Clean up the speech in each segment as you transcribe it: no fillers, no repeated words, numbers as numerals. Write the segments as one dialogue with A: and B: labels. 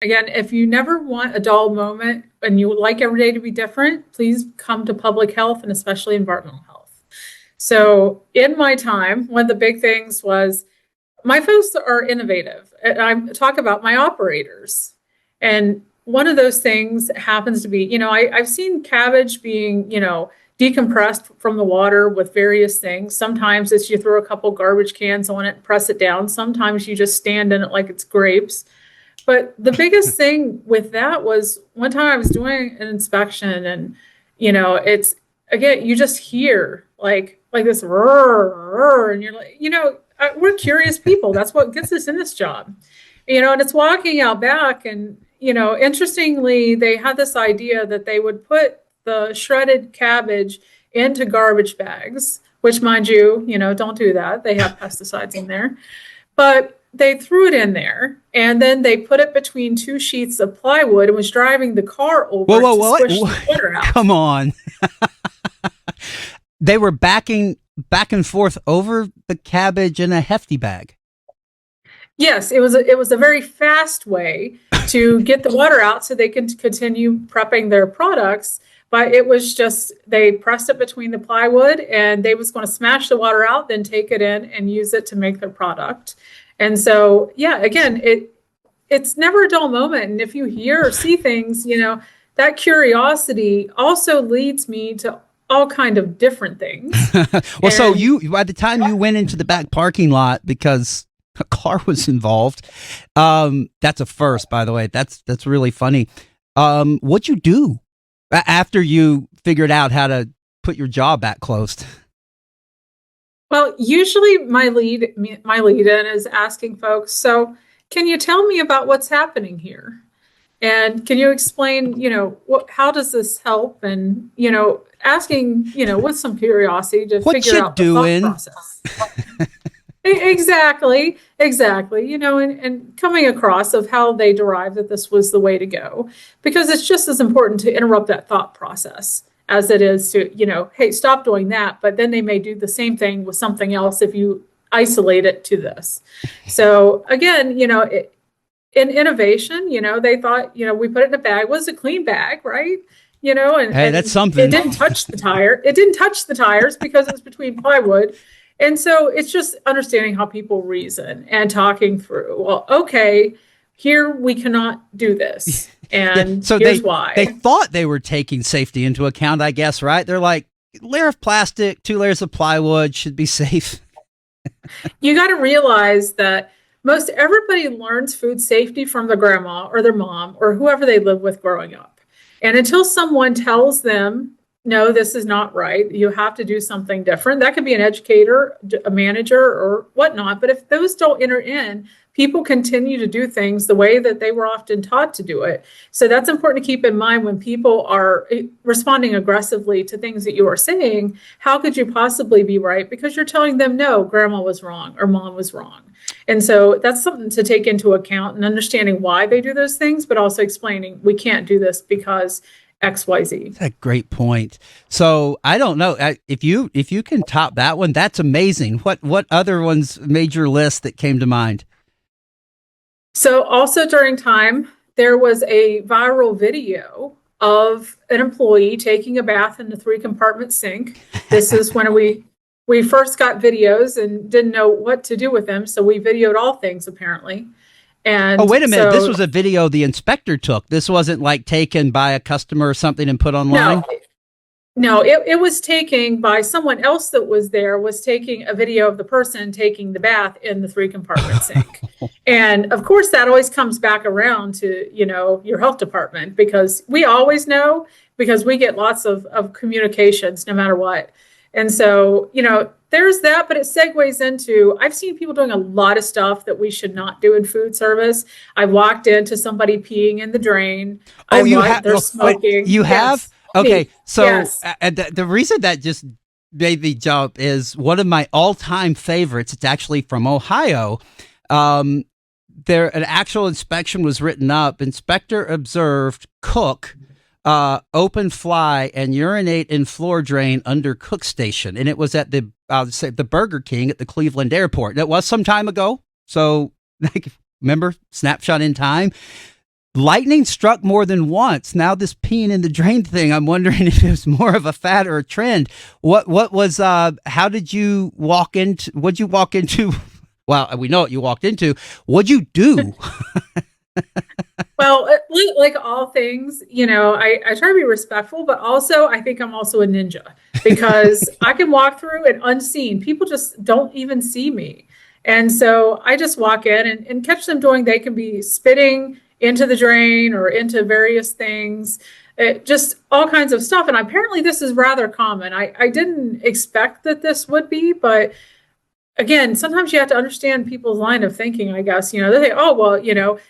A: Again, if you never want a dull moment and you would like every day to be different, please come to public health and especially environmental health. So in my time, one of the big things was my folks are innovative. And I talk about my operators. And one of those things happens to be, I've seen cabbage being, decompressed from the water with various things. Sometimes it's you throw a couple garbage cans on it and press it down. Sometimes you just stand in it like it's grapes. But the biggest thing with that was one time I was doing an inspection and, it's again, you just hear like this, and you're like, we're curious people. That's what gets us in this job, and it's walking out back. And, interestingly, they had this idea that they would put the shredded cabbage into garbage bags, which, mind you, don't do that. They have pesticides in there. But they threw it in there and then they put it between two sheets of plywood and was driving the car
B: Whoa,
A: over
B: whoa,
A: to
B: whoa!
A: squish the water out.
B: Come on. They were backing back and forth over the cabbage in a hefty bag.
A: Yes, it was a very fast way to get the water out so they can continue prepping their products. But it was just they pressed it between the plywood and they was going to smash the water out, then take it in and use it to make their product. And so, yeah, again, it's never a dull moment. And if you hear or see things, that curiosity also leads me to all kind of different things.
B: Well, so
A: And
B: by the time you went into the back parking lot because a car was involved, that's a first, by the way. That's really funny. What'd you do after you figured out how to put your jaw back closed?
A: well, usually my lead in is asking folks, so can you tell me about what's happening here? And can you explain, how does this help? And, asking, with some curiosity to
B: What
A: figure
B: you
A: out the thought
B: doing?
A: process. Exactly, and coming across of how they derived that this was the way to go, because it's just as important to interrupt that thought process as it is to, hey, stop doing that. But then they may do the same thing with something else if you isolate it to this. So again, in innovation, they thought, we put it in a bag. It was a clean bag, right?
B: Hey, that's
A: And it
B: something.
A: didn't touch the tire. It didn't touch the tires because it's between plywood. And so it's just understanding how people reason and talking through, well, okay, here we cannot do this.
B: Yeah.
A: And
B: So
A: here's
B: they
A: why.
B: thought they were taking safety into account, I guess, right? They're like, layer of plastic, two layers of plywood should be safe.
A: You got to realize that most everybody learns food safety from their grandma or their mom or whoever they live with growing up. And until someone tells them, no, this is not right, you have to do something different. That could be an educator, a manager, or whatnot. But if those don't enter in, people continue to do things the way that they were often taught to do it. So that's important to keep in mind when people are responding aggressively to things that you are saying. How could you possibly be right? Because you're telling them, no, grandma was wrong or mom was wrong. And so that's something to take into account and understanding why they do those things, but also explaining we can't do this because XYZ.
B: That's a great point. So I don't know if you can top that one. That's amazing. What other ones made your list that came to mind?
A: So also during time, there was a viral video of an employee taking a bath in the three compartment sink. This is when we first got videos and didn't know what to do with them, so we videoed all things apparently.
B: Oh,
A: And
B: wait a minute. This
A: so
B: was a video the inspector took. This wasn't like taken by a customer or something and put
A: no,
B: online.
A: no, it was taken by someone else that was there, was taking a video of the person taking the bath in the three compartment sink. And of course, that always comes back around to, your health department, because we always know, because we get lots of communications no matter what. And so, there's that, but it segues into, I've seen people doing a lot of stuff that we should not do in food service. I've walked into somebody peeing in the drain.
B: Oh,
A: I've
B: you
A: watched,
B: have.
A: they're
B: Wait,
A: smoking.
B: you have.
A: Yes,
B: Okay,
A: me.
B: so
A: Yes.
B: the reason that just made me jump is one of my all-time favorites. It's actually from Ohio. Um, there, an actual inspection was written up. Inspector observed cook open fly and urinate in floor drain under cook station, and it was at the say the Burger King at the Cleveland airport. That was some time ago. So, like, remember, snapshot in time. Lightning struck more than once. Now this peeing in the drain thing, I'm wondering if it was more of a fad or a trend. What was how did you walk into what'd you walk into? Well, we know what you walked into. What'd you do?
A: Well, like all things, I try to be respectful, but also I think I'm also a ninja because I can walk through it unseen. People just don't even see me. And so I just walk in and catch them doing, they can be spitting into the drain or into various things, just all kinds of stuff. And apparently this is rather common. I didn't expect that this would be, but again, sometimes you have to understand people's line of thinking, I guess. They think, oh, well,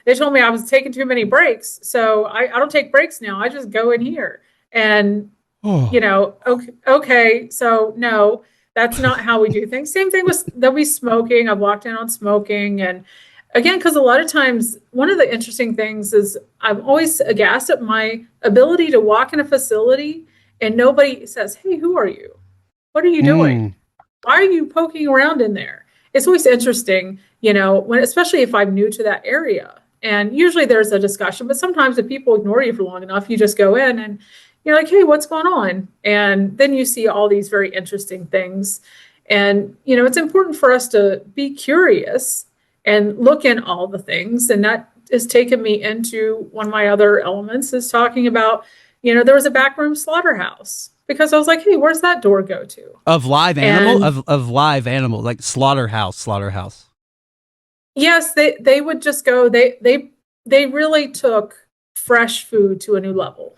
A: they told me I was taking too many breaks. So I don't take breaks now. I just go in here. And,
B: Oh,
A: okay, so no, that's not how we do things. Same thing with, there'll be smoking. I've walked in on smoking. And again, because a lot of times, one of the interesting things is I'm always aghast at my ability to walk in a facility and nobody says, hey, who are you? What are you doing?
B: mm.
A: Why are you poking around in there? It's always interesting, when, especially if I'm new to that area. And usually there's a discussion, but sometimes if people ignore you for long enough, you just go in and you're like, hey, what's going on? And then you see all these very interesting things. And, it's important for us to be curious and look in all the things. And that has taken me into one of my other elements is talking about, there was a backroom slaughterhouse because I was like, hey, where's that door go to?
B: Of live animal,
A: And
B: of live animal, like slaughterhouse.
A: yes, they would just go, they really took fresh food to a new level.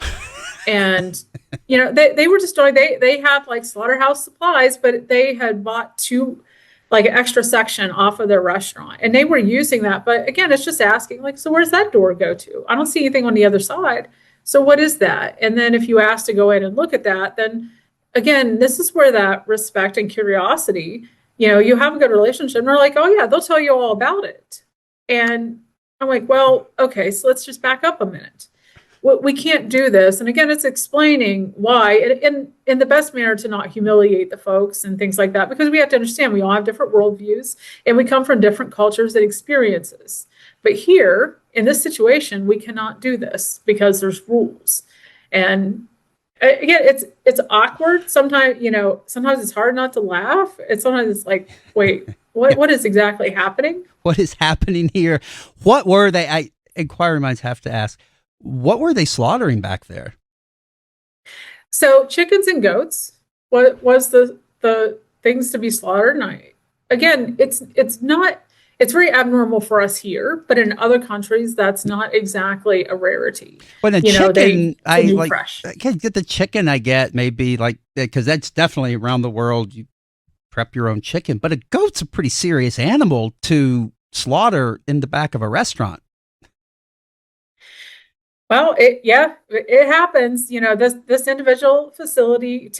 A: And they were just doing, they had like slaughterhouse supplies, but they had bought two like an extra section off of their restaurant and they were using that. But again, it's just asking like, so where's that door go to? I don't see anything on the other side. So what is that? And then if you ask to go in and look at that, then again, this is where that respect and curiosity, you have a good relationship and they're like, oh yeah, they'll tell you all about it. And I'm like, well, okay, so let's just back up a minute. We can't do this. And again, it's explaining why in the best manner to not humiliate the folks and things like that, because we have to understand we all have different worldviews and we come from different cultures and experiences. But here in this situation, we cannot do this because there's rules. And again, it's awkward. Sometimes it's hard not to laugh. Sometimes it's like, wait, what is exactly happening?
B: What is happening here? What were they? Inquiry minds have to ask. What were they slaughtering back there?
A: So chickens and goats, what was the things to be slaughtered? And again, it's very abnormal for us here, but in other countries, that's not exactly a rarity.
B: When a chicken, I like
A: fresh.
B: I can get the chicken. I get maybe like because that's definitely around the world. You prep your own chicken, but a goat's a pretty serious animal to slaughter in the back of a restaurant.
A: Well, it happens. This individual facility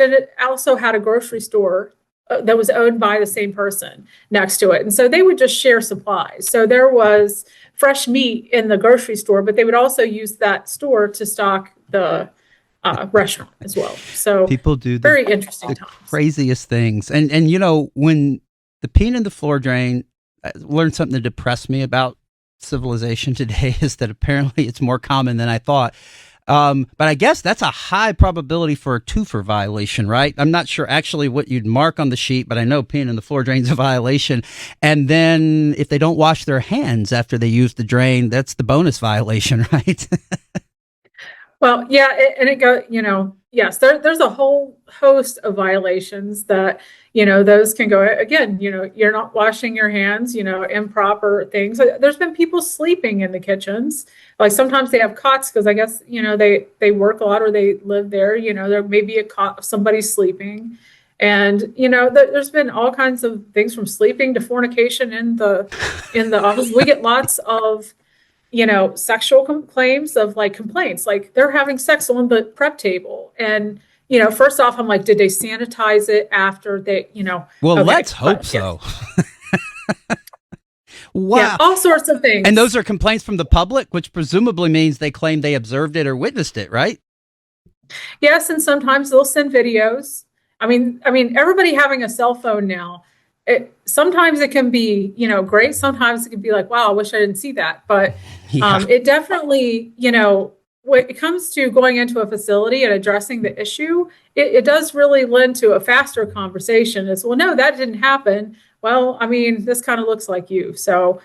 A: also had a grocery store that was owned by the same person next to it, and so they would just share supplies. So there was fresh meat in the grocery store, but they would also use that store to stock the restaurant as well. So
B: People do
A: very interesting
B: the
A: times.
B: craziest things, and when the peeing in the floor drain, I learned something that depressed me about civilization today is that apparently it's more common than I thought. But I guess that's a high probability for a twofer violation, right? I'm not sure actually what you'd mark on the sheet, but I know peeing in the floor drain's a violation. And then if they don't wash their hands after they use the drain, that's the bonus violation, right?
A: Well, yeah, and it goes, yes, there's a whole host of violations that, those can go again, you're not washing your hands, improper things. There's been people sleeping in the kitchens. Like sometimes they have cots because I guess, they work a lot or they live there, there may be a cot of somebody sleeping. And, there's been all kinds of things from sleeping to fornication in the office. We get lots of sexual claims of like complaints, like they're having sex on the prep table. And, first off, I'm like, did they sanitize it after they,
B: Well,
A: okay,
B: let's hope
A: but,
B: so.
A: yeah.
B: Wow.
A: Yeah, all sorts of things.
B: And those are complaints from the public, which presumably means they claim they observed it or witnessed it, right?
A: Yes, and sometimes they'll send videos. I mean, everybody having a cell phone now, sometimes it can be, great. Sometimes it can be like, wow, I wish I didn't see that. But
B: Yeah.
A: it definitely, when it comes to going into a facility and addressing the issue, it does really lend to a faster conversation. It's, well, no, that didn't happen. Well, I mean, this kind of looks like you. So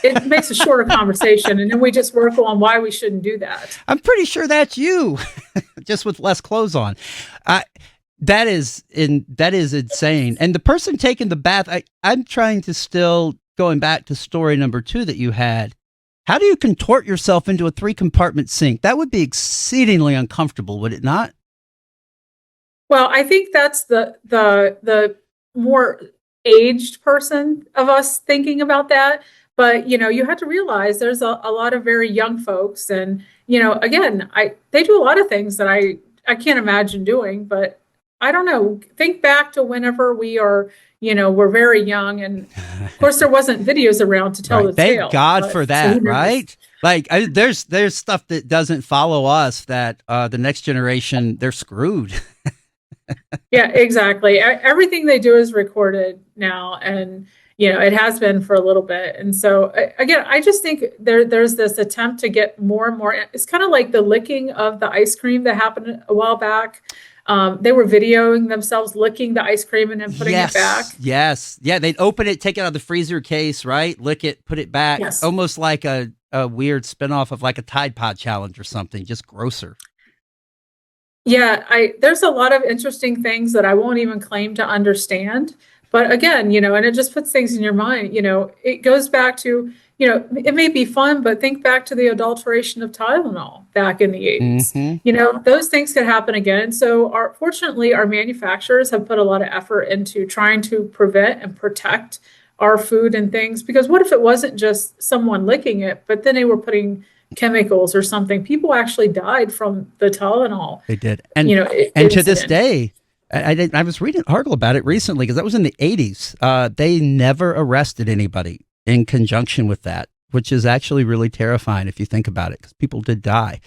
A: it makes a shorter conversation. And then we just work on why we shouldn't do that.
B: I'm pretty sure that's you, just with less clothes on. That is insane. And the person taking the bath, I'm trying to still, going back to story number 2 that you had. How do you contort yourself into a 3-compartment sink? That would be exceedingly uncomfortable, would it not?
A: Well, I think that's the more aged person of us thinking about that. But you have to realize there's a lot of very young folks, and again, they do a lot of things that I can't imagine doing. But I don't know. Think back to whenever we're very young, and of course there wasn't videos around to tell
B: Right.
A: the tale.
B: Thank God for
A: So who
B: that,
A: knows?
B: right? Like there's stuff that doesn't follow us that the next generation, they're screwed.
A: Yeah, exactly. Everything they do is recorded now, and it has been for a little bit. And so again, I just think there's this attempt to get more and more. It's kind of like the licking of the ice cream that happened a while back. They were videoing themselves licking the ice cream and then putting it back.
B: Yes. Yeah, they'd open it, take it out of the freezer case, right? Lick it, put it back.
A: Yes.
B: Almost like a weird spinoff of like a Tide Pod challenge or something, just grosser.
A: Yeah, there's a lot of interesting things that I won't even claim to understand. But again, and it just puts things in your mind. It goes back to, it may be fun, but think back to the adulteration of Tylenol back in the 80s.
B: Mm-hmm.
A: Those things could happen again. So fortunately, our manufacturers have put a lot of effort into trying to prevent and protect our food and things. Because what if it wasn't just someone licking it, but then they were putting chemicals or something? People actually died from the Tylenol.
B: They did. And to this day, I was reading an article about it recently because that was in the 80s. They never arrested anybody in conjunction with that, which is actually really terrifying if you think about it, because people did die.